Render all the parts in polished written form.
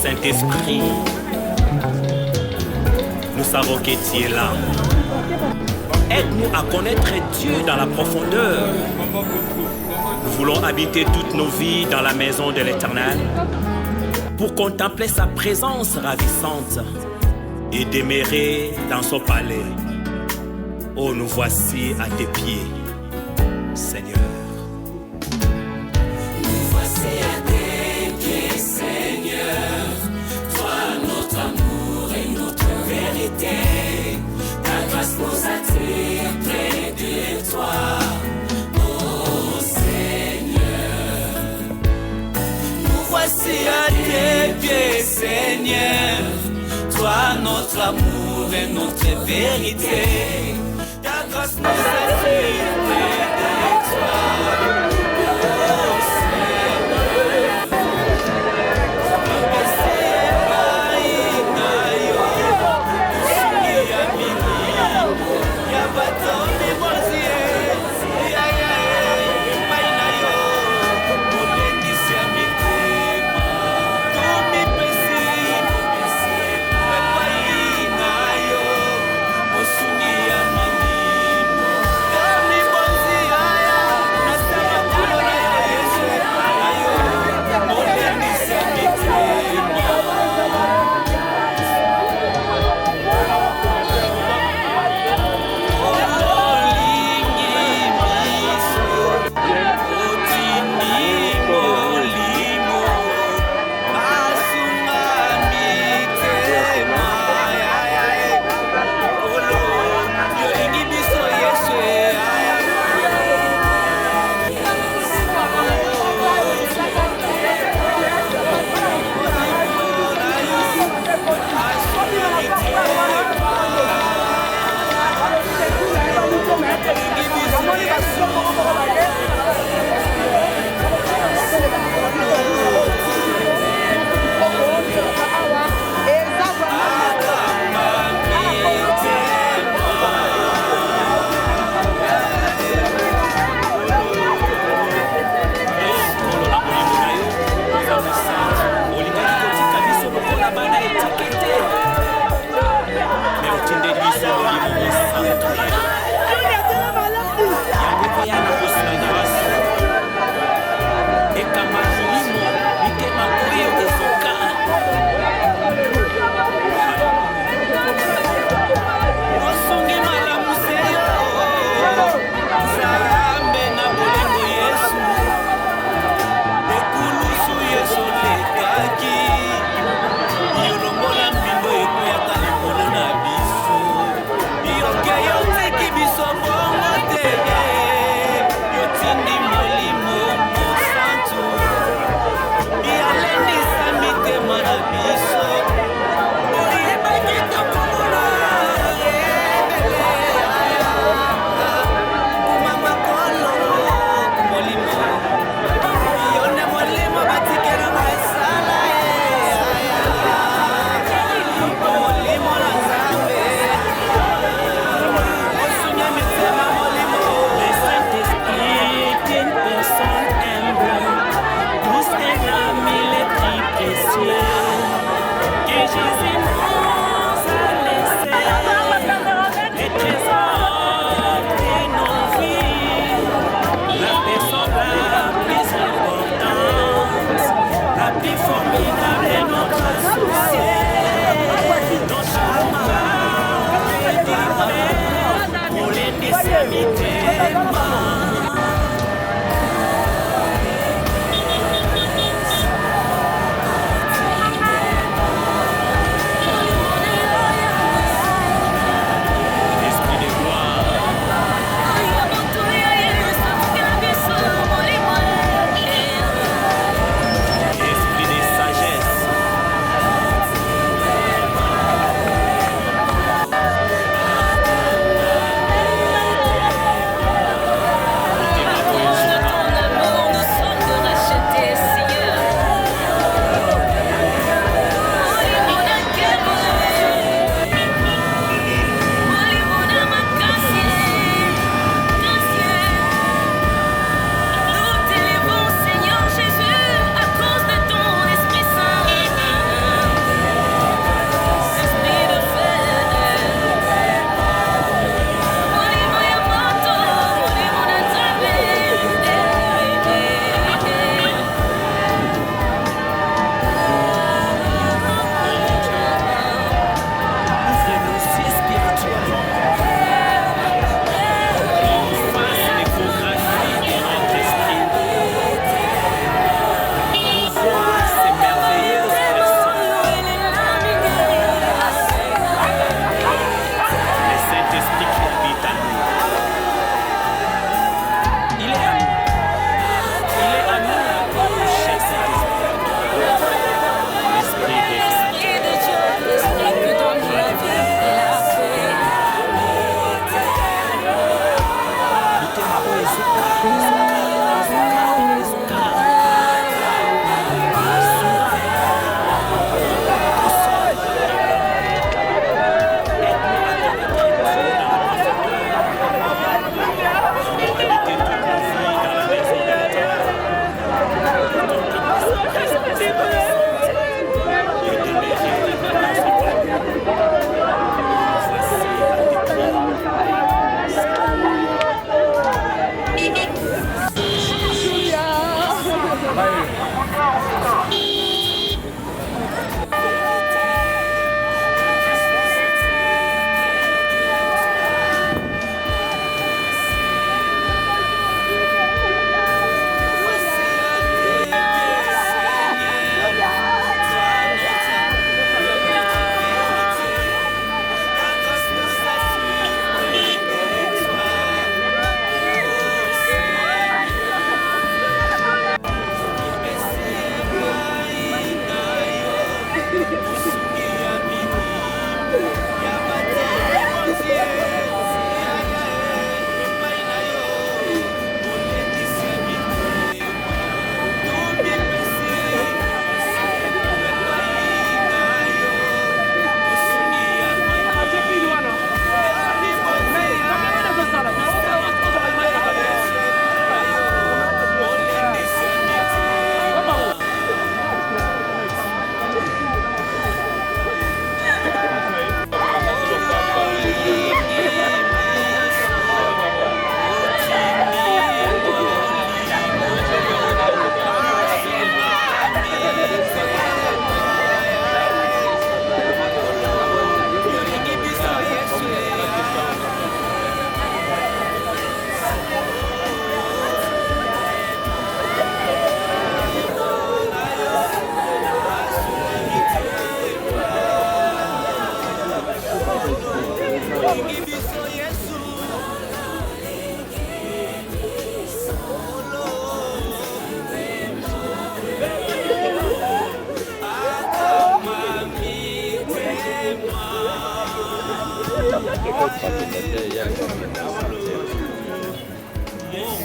Saint-Esprit, nous savons que tu es là. Aide-nous à connaître Dieu dans la profondeur. Nous voulons habiter toutes nos vies dans la maison de l'Éternel pour contempler sa présence ravissante et demeurer dans son palais. Oh, nous voici à tes pieds, Seigneur. Nous voici à tes pieds, Seigneur. Toi, notre amour et notre vérité. Ta grâce nous attire près de toi. Oh, Seigneur. Nous voici à tes pieds, Seigneur. Toi, notre amour et notre vérité. Ta grâce nous attire près de toi.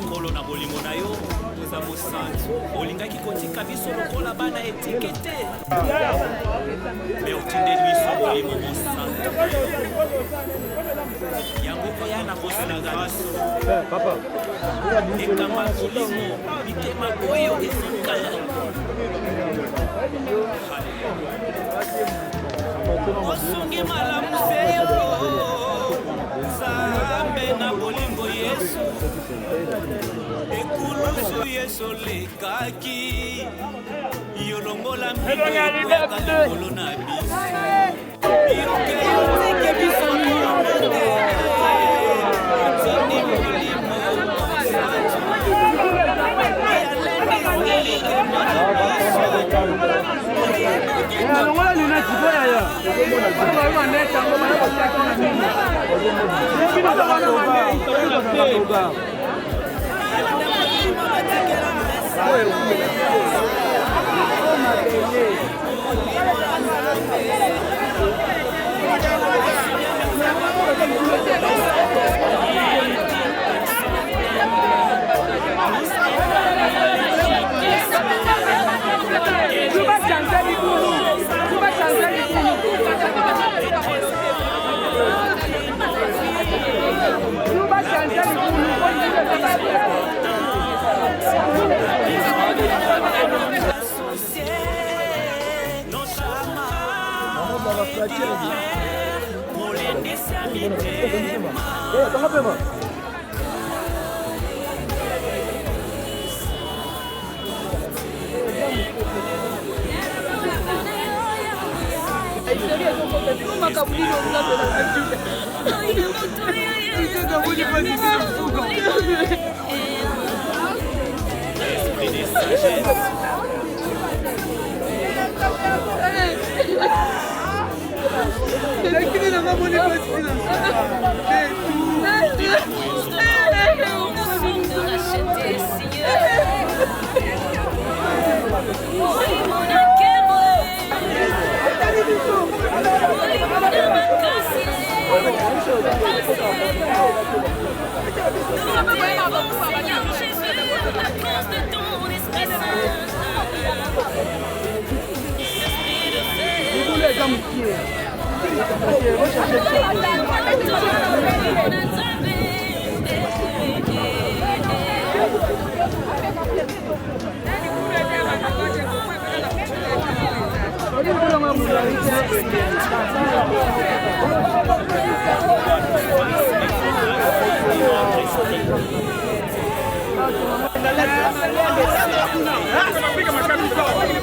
Mokolo na bolingo na yo oza mosantu olingaki kotika biso lokola bana etikete me otindeli biso molimo mosantu yango koya na kosilanga biso ekamba molimo mitema oyo ezokala osungi malamu seyo Nzambe na bolingo Yesu ekulusu Yesu lekaki yolongola mbino yokweka likolo na biso yoke yoteke biso kolonate tini molimo mosantu yalendiskelike mana biso